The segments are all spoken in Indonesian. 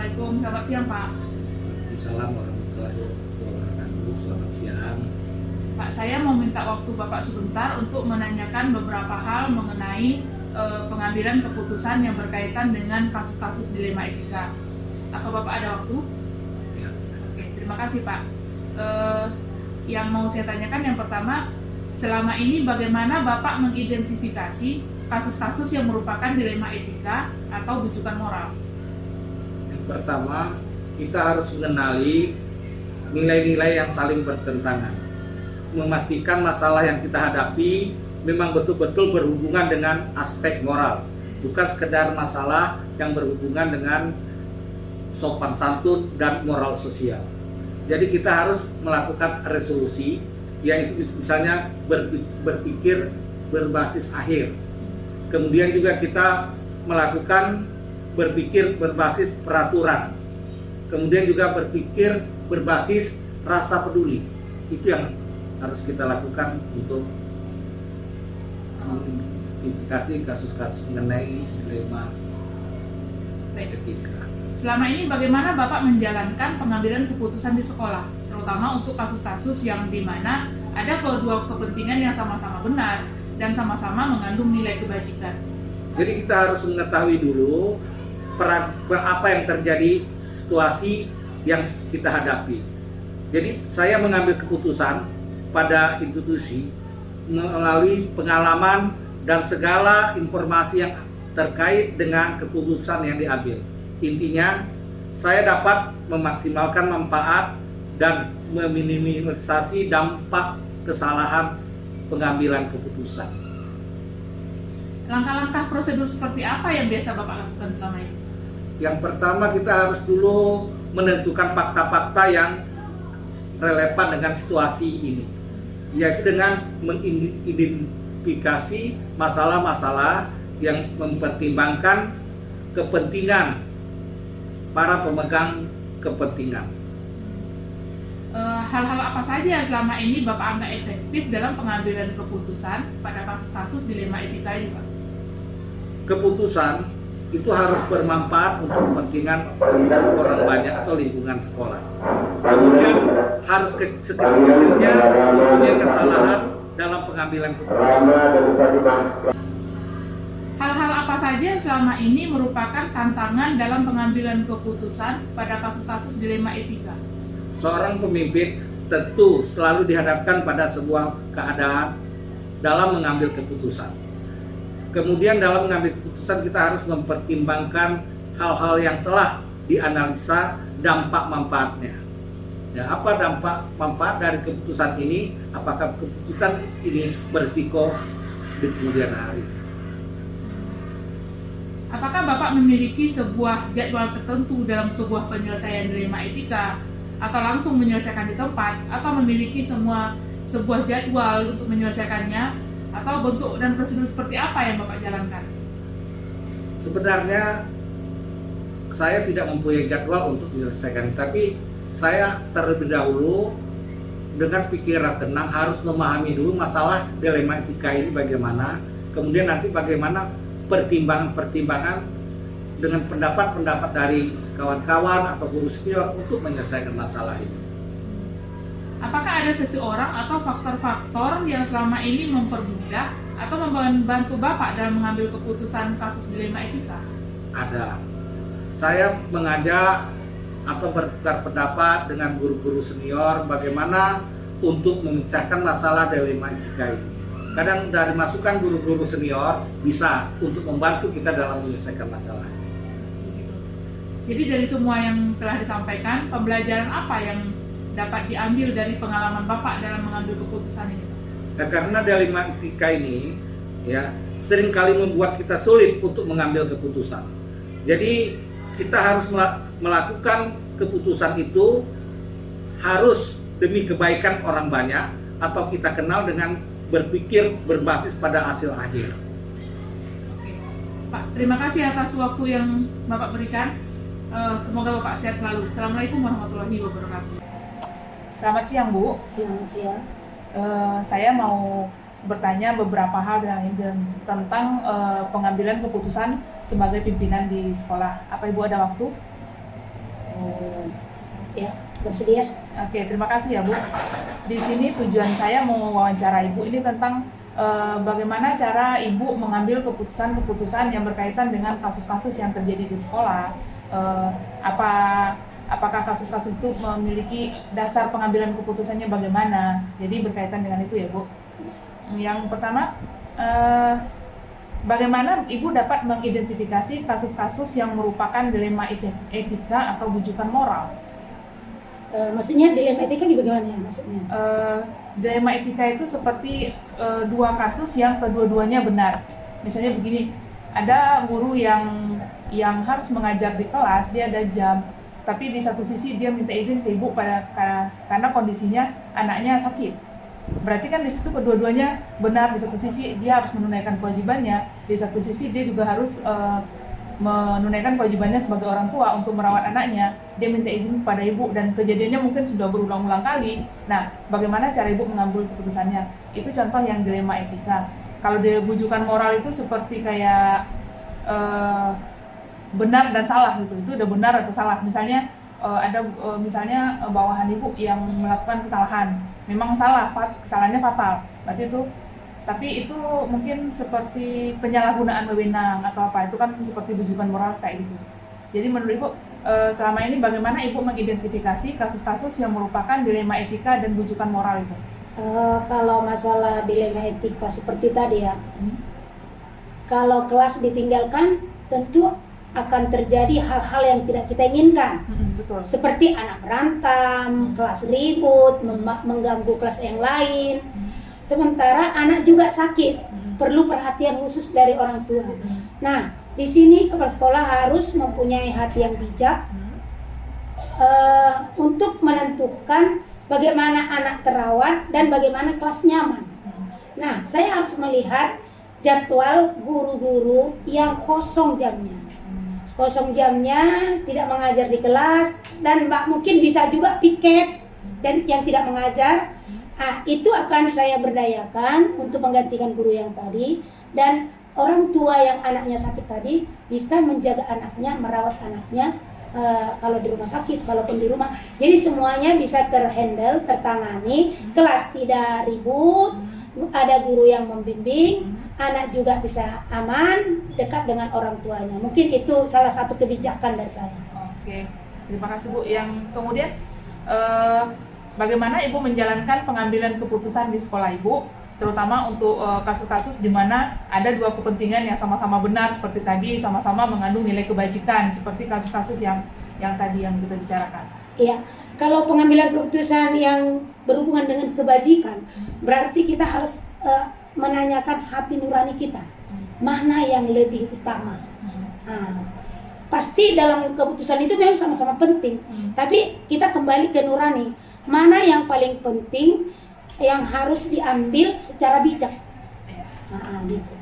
Assalamualaikum, selamat siang Pak. Assalamualaikum warahmatullahi wabarakatuh. Selamat siang. Pak, saya mau minta waktu Bapak sebentar untuk menanyakan beberapa hal mengenai pengambilan keputusan yang berkaitan dengan kasus-kasus dilema etika. Apa Bapak ada waktu? Ya. Oke, terima kasih Pak. Yang mau saya tanyakan yang pertama, selama ini bagaimana Bapak mengidentifikasi kasus-kasus yang merupakan dilema etika atau bujukan moral? Yang pertama, kita harus mengenali nilai-nilai yang saling bertentangan. Memastikan masalah yang kita hadapi memang betul-betul berhubungan dengan aspek moral, bukan sekedar masalah yang berhubungan dengan sopan santun dan moral sosial. Jadi kita harus melakukan resolusi, yaitu misalnya berpikir berbasis akhir. Kemudian juga kita melakukan berpikir berbasis peraturan. Kemudian juga berpikir berbasis rasa peduli. Itu yang harus kita lakukan untuk mengidentifikasi kasus-kasus mengenai dilema etika. Selama ini bagaimana Bapak menjalankan pengambilan keputusan di sekolah, terutama untuk kasus-kasus yang dimana ada kedua kepentingan yang sama-sama benar dan sama-sama mengandung nilai kebajikan? Jadi kita harus mengetahui dulu apa yang terjadi, situasi yang kita hadapi. Jadi saya mengambil keputusan pada institusi melalui pengalaman dan segala informasi yang terkait dengan keputusan yang diambil. Intinya, saya dapat memaksimalkan manfaat dan meminimalisasi dampak kesalahan pengambilan keputusan. Langkah-langkah prosedur seperti apa yang biasa Bapak lakukan selama ini? Yang pertama, kita harus dulu menentukan fakta-fakta yang relevan dengan situasi ini, yaitu dengan mengidentifikasi masalah-masalah yang mempertimbangkan kepentingan para pemegang kepentingan. Hal-hal apa saja yang selama ini Bapak anggap efektif dalam pengambilan keputusan pada kasus-kasus dilema etika ini, Pak? Keputusan itu harus bermanfaat untuk kepentingan orang banyak atau lingkungan sekolah. Kemudian harus sekecil-kecilnya mempunyai kesalahan dalam pengambilan keputusan. Hal-hal apa saja selama ini merupakan tantangan dalam pengambilan keputusan pada kasus-kasus dilema etika? Seorang pemimpin tentu selalu dihadapkan pada sebuah keadaan dalam mengambil keputusan. Kemudian dalam mengambil keputusan kita harus mempertimbangkan hal-hal yang telah dianalisa dampak manfaatnya. Ya, apa dampak manfaat dari keputusan ini? Apakah keputusan ini berisiko di kemudian hari? Apakah Bapak memiliki sebuah jadwal tertentu dalam sebuah penyelesaian dilema etika, atau langsung menyelesaikan di tempat, atau memiliki sebuah jadwal untuk menyelesaikannya, atau bentuk dan prosedur seperti apa yang Bapak jalankan? Sebenarnya saya tidak mempunyai jadwal untuk menyelesaikan, tapi saya terlebih dahulu dengan pikiran tenang harus memahami dulu masalah dilema etika ini bagaimana, kemudian nanti bagaimana pertimbangan-pertimbangan dengan pendapat-pendapat dari kawan-kawan atau guru senior untuk menyelesaikan masalah ini. Apakah ada seseorang atau faktor-faktor yang selama ini mempermudah atau membantu Bapak dalam mengambil keputusan kasus dilema etika? Ada. Saya mengajak atau bertukar pendapat dengan guru-guru senior bagaimana untuk memecahkan masalah dilema etika ini. Kadang dari masukan guru-guru senior bisa untuk membantu kita dalam menyelesaikan masalah. Jadi dari semua yang telah disampaikan, pembelajaran apa yang dapat diambil dari pengalaman Bapak dalam mengambil keputusan ini? Nah, karena dilema etika ini ya seringkali membuat kita sulit untuk mengambil keputusan. Jadi kita harus melakukan keputusan itu harus demi kebaikan orang banyak atau kita kenal dengan berpikir berbasis pada hasil akhir. Oke. Pak, terima kasih atas waktu yang Bapak berikan. Semoga Bapak sehat selalu. Assalamualaikum warahmatullahi wabarakatuh. Selamat siang, Bu. Selamat siang. Saya mau bertanya beberapa hal tentang pengambilan keputusan sebagai pimpinan di sekolah. Apa Ibu ada waktu? Oh, ya, bersedia. Oke, terima kasih ya Bu. Di sini tujuan saya mau wawancara Ibu ini tentang bagaimana cara Ibu mengambil keputusan-keputusan yang berkaitan dengan kasus-kasus yang terjadi di sekolah. Apakah kasus-kasus itu memiliki dasar pengambilan keputusannya bagaimana? Jadi berkaitan dengan itu ya Bu. Yang pertama, bagaimana Ibu dapat mengidentifikasi kasus-kasus yang merupakan dilema etika atau bujukan moral? Maksudnya dilema etika bagaimana ya maksudnya? Dilema etika itu seperti dua kasus yang kedua-duanya benar. Misalnya begini, ada guru yang harus mengajar di kelas, dia ada jam, tapi di satu sisi dia minta izin ke ibu karena kondisinya anaknya sakit. Berarti kan di situ kedua-duanya benar. Di satu sisi dia harus menunaikan kewajibannya, di satu sisi dia juga harus menunaikan kewajibannya sebagai orang tua untuk merawat anaknya. Dia minta izin kepada ibu dan kejadiannya mungkin sudah berulang-ulang kali. Nah, bagaimana cara ibu mengambil keputusannya? Itu contoh yang dilema etika. Kalau dia bujukan moral itu seperti kayak benar dan salah gitu. Itu udah benar atau salah. Misalnya misalnya bawahan ibu yang melakukan kesalahan, memang salah, kesalahannya fatal. Berarti itu, tapi itu mungkin seperti penyalahgunaan wewenang atau apa, itu kan seperti bujukan moral kayak gitu. Jadi menurut Ibu, selama ini bagaimana Ibu mengidentifikasi kasus-kasus yang merupakan dilema etika dan bujukan moral itu? Kalau masalah dilema etika seperti tadi ya, kalau kelas ditinggalkan tentu akan terjadi hal-hal yang tidak kita inginkan. Betul. Seperti anak berantem, kelas ribut, mengganggu kelas yang lain. Sementara anak juga sakit, perlu perhatian khusus dari orang tua. Nah, di sini kepala sekolah harus mempunyai hati yang bijak untuk menentukan bagaimana anak terawat dan bagaimana kelas nyaman. Nah, saya harus melihat jadwal guru-guru yang kosong jamnya. Kosong jamnya, tidak mengajar di kelas, dan mungkin bisa juga piket dan yang tidak mengajar. Itu akan saya berdayakan untuk menggantikan guru yang tadi, dan orang tua yang anaknya sakit tadi bisa menjaga anaknya, merawat anaknya kalau di rumah sakit, kalaupun di rumah. Jadi semuanya bisa terhandle, tertangani, kelas tidak ribut, ada guru yang membimbing, anak juga bisa aman, dekat dengan orang tuanya. Mungkin itu salah satu kebijakan dari saya. Oke, terima kasih Bu. Yang kemudian bagaimana Ibu menjalankan pengambilan keputusan di sekolah Ibu, terutama untuk kasus-kasus di mana ada dua kepentingan yang sama-sama benar seperti tadi, sama-sama mengandung nilai kebajikan, seperti kasus-kasus yang tadi yang kita bicarakan. Iya, kalau pengambilan keputusan yang berhubungan dengan kebajikan, berarti kita harus menanyakan hati nurani kita, mana yang lebih utama. Pasti dalam keputusan itu memang sama-sama penting, tapi kita kembali ke nurani, mana yang paling penting yang harus diambil secara bijak. Gitu.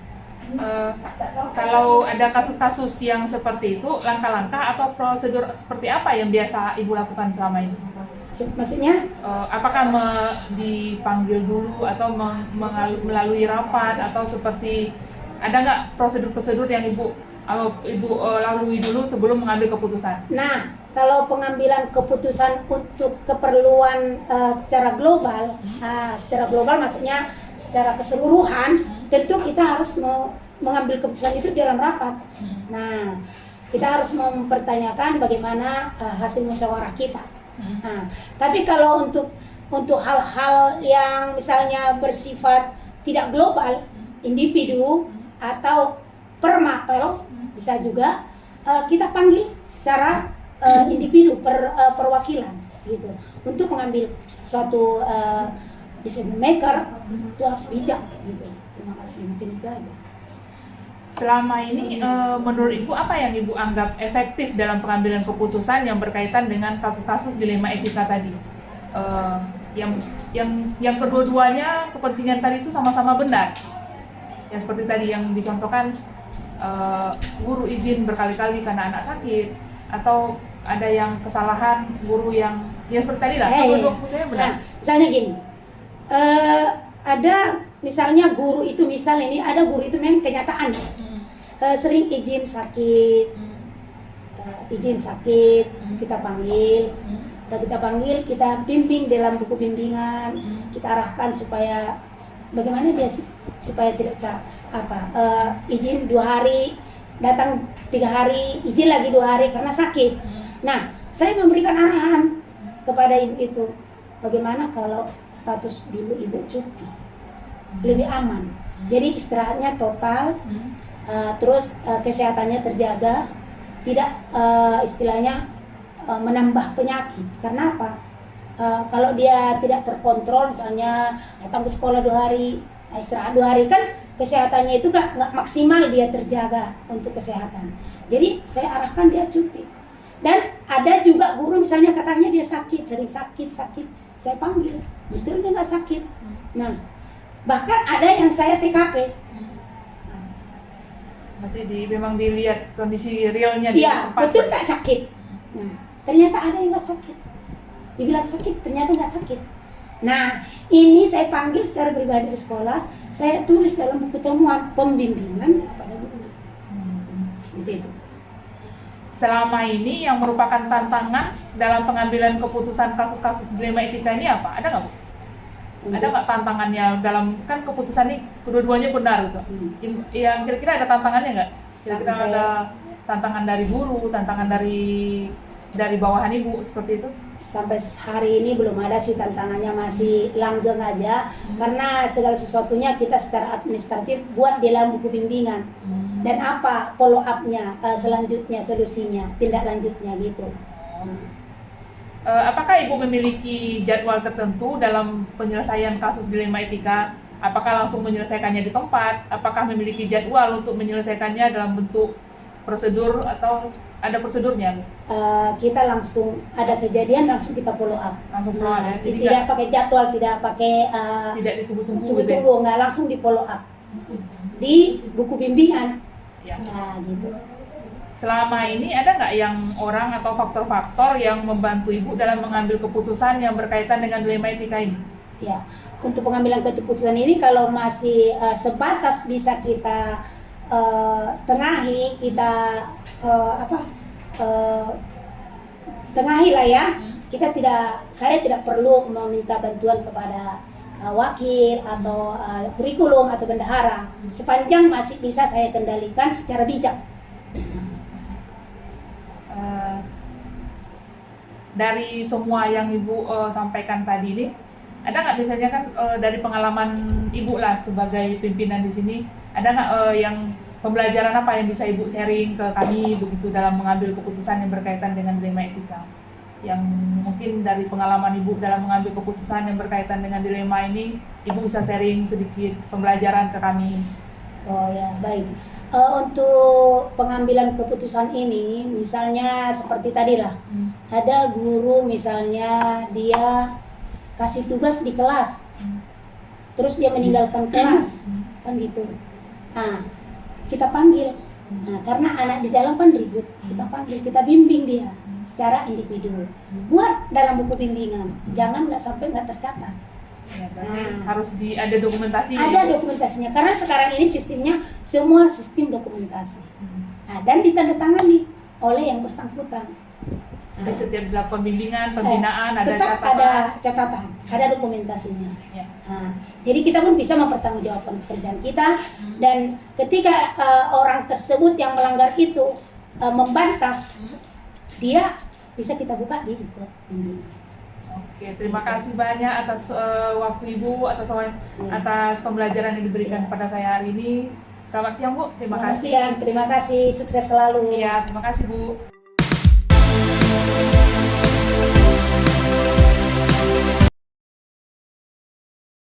Kalau ada kasus-kasus yang seperti itu, langkah-langkah atau prosedur seperti apa yang biasa Ibu lakukan selama ini? Maksudnya? Apakah dipanggil dulu atau melalui rapat, atau seperti ada nggak prosedur-prosedur yang Ibu lalui dulu sebelum mengambil keputusan? Nah, kalau pengambilan keputusan untuk keperluan secara global, maksudnya secara keseluruhan, tentu kita harus mengambil keputusan itu dalam rapat. Nah, kita harus mempertanyakan bagaimana hasil musyawarah kita. Tapi kalau untuk hal-hal yang misalnya bersifat tidak global, individu atau per mapel, bisa juga kita panggil secara individu perwakilan gitu, untuk mengambil suatu decision maker. Itu harus bijak gitu. Terima kasih, mungkin itu aja. Selama ini menurut Ibu apa yang Ibu anggap efektif dalam pengambilan keputusan yang berkaitan dengan kasus-kasus dilema etika tadi? Yang kedua-duanya kepentingan tadi itu sama-sama benar. Yang seperti tadi yang dicontohkan, guru izin berkali-kali karena anak sakit, atau ada yang kesalahan guru yang seperti tadi lah. Kedua-duanya benar. Nah, misalnya gini, ada misalnya guru itu, memang kenyataan sering izin sakit, izin sakit, kita panggil. Udah kita panggil, kita bimbing dalam buku bimbingan, kita arahkan supaya bagaimana dia supaya tidak izin 2 hari, datang 3 hari, izin lagi 2 hari karena sakit. Nah, saya memberikan arahan kepada ibu itu, bagaimana kalau status dulu ibu cuti, lebih aman. Jadi istirahatnya total, terus kesehatannya terjaga, tidak istilahnya menambah penyakit. Karena apa? Kalau dia tidak terkontrol, misalnya datang ke sekolah 2 hari, istirahat 2 hari, kan kesehatannya itu nggak maksimal dia terjaga untuk kesehatan. Jadi saya arahkan dia cuti. Dan ada juga guru misalnya katanya dia sakit, sering sakit, saya panggil, betul dia nggak sakit. Nah, bahkan ada yang saya TKP. Berarti memang dilihat kondisi realnya di Iya, tempat. betul nggak sakit. Nah, ternyata ada yang nggak sakit. Dibilang sakit, ternyata nggak sakit. Nah, ini saya panggil secara pribadi di sekolah, saya tulis dalam buku temuan pembimbingan kepada guru. Seperti itu. Selama ini yang merupakan tantangan dalam pengambilan keputusan kasus-kasus dilema etika ini apa? Ada nggak, Bu? Ada nggak tantangannya dalam, kan keputusan ini kedua-duanya benar gitu. Yang kira-kira ada tantangannya nggak? Kira-kira Sampai- ada tantangan dari guru, tantangan dari bawahan ibu seperti itu? Sampai hari ini belum ada sih, tantangannya masih langgeng aja, karena segala sesuatunya kita secara administratif buat di dalam buku bimbingan. Dan apa follow up-nya, selanjutnya, solusinya, tindak lanjutnya gitu. Apakah ibu memiliki jadwal tertentu dalam penyelesaian kasus dilema etika? Apakah langsung menyelesaikannya di tempat? Apakah memiliki jadwal untuk menyelesaikannya dalam bentuk prosedur atau ada prosedurnya? Kita langsung ada kejadian langsung kita follow up. Langsung follow up ya? Jadi Tidak pakai jadwal, tidak pakai tidak ditunggu-tunggu gitu ya? tunggu-tunggu, nggak langsung di follow up di buku bimbingan. Ya. Nah, gitu. Selama ini ada nggak yang orang atau faktor-faktor yang membantu ibu dalam mengambil keputusan yang berkaitan dengan dilema etika ini? Ya, untuk pengambilan keputusan ini kalau masih sebatas bisa kita tengahi, kita tengahi lah ya. Saya tidak perlu meminta bantuan kepada wakil atau kurikulum atau bendahara, sepanjang masih bisa saya kendalikan secara bijak. Dari semua yang ibu sampaikan tadi ini, ada nggak misalnya kan dari pengalaman ibu lah sebagai pimpinan di sini, ada nggak yang pembelajaran apa yang bisa ibu sharing ke kami begitu dalam mengambil keputusan yang berkaitan dengan dilema etika? Yang mungkin dari pengalaman ibu dalam mengambil keputusan yang berkaitan dengan dilema ini, ibu bisa sharing sedikit pembelajaran ke kami. Oh ya, baik. Untuk pengambilan keputusan ini, misalnya seperti tadi lah, ada guru misalnya dia kasih tugas di kelas, terus dia meninggalkan kelas, kan gitu. Nah, kita panggil. Nah, karena anak di dalam kan ribut, kita panggil, kita bimbing dia secara individu. Buat dalam buku bimbingan, jangan nggak sampai nggak tercatat. Ya, berarti harus ada dokumentasi. Ada dokumentasinya, karena sekarang ini sistemnya semua sistem dokumentasi. Nah, dan ditandatangani oleh yang bersangkutan. Jadi setiap dilakukan bimbingan, pembinaan, ada tetap catatan. ada catatan, ada dokumentasinya. Ya. Nah, jadi kita pun bisa mempertanggungjawabkan pekerjaan kita, dan ketika orang tersebut yang melanggar itu membantah, dia bisa kita buka di buku bimbingan. Oke, terima kasih banyak atas waktu ibu, atas pembelajaran yang diberikan kepada saya hari ini. Selamat siang, Bu. Terima Selamat kasih. siang, terima kasih, sukses selalu. Iya, terima kasih, Bu.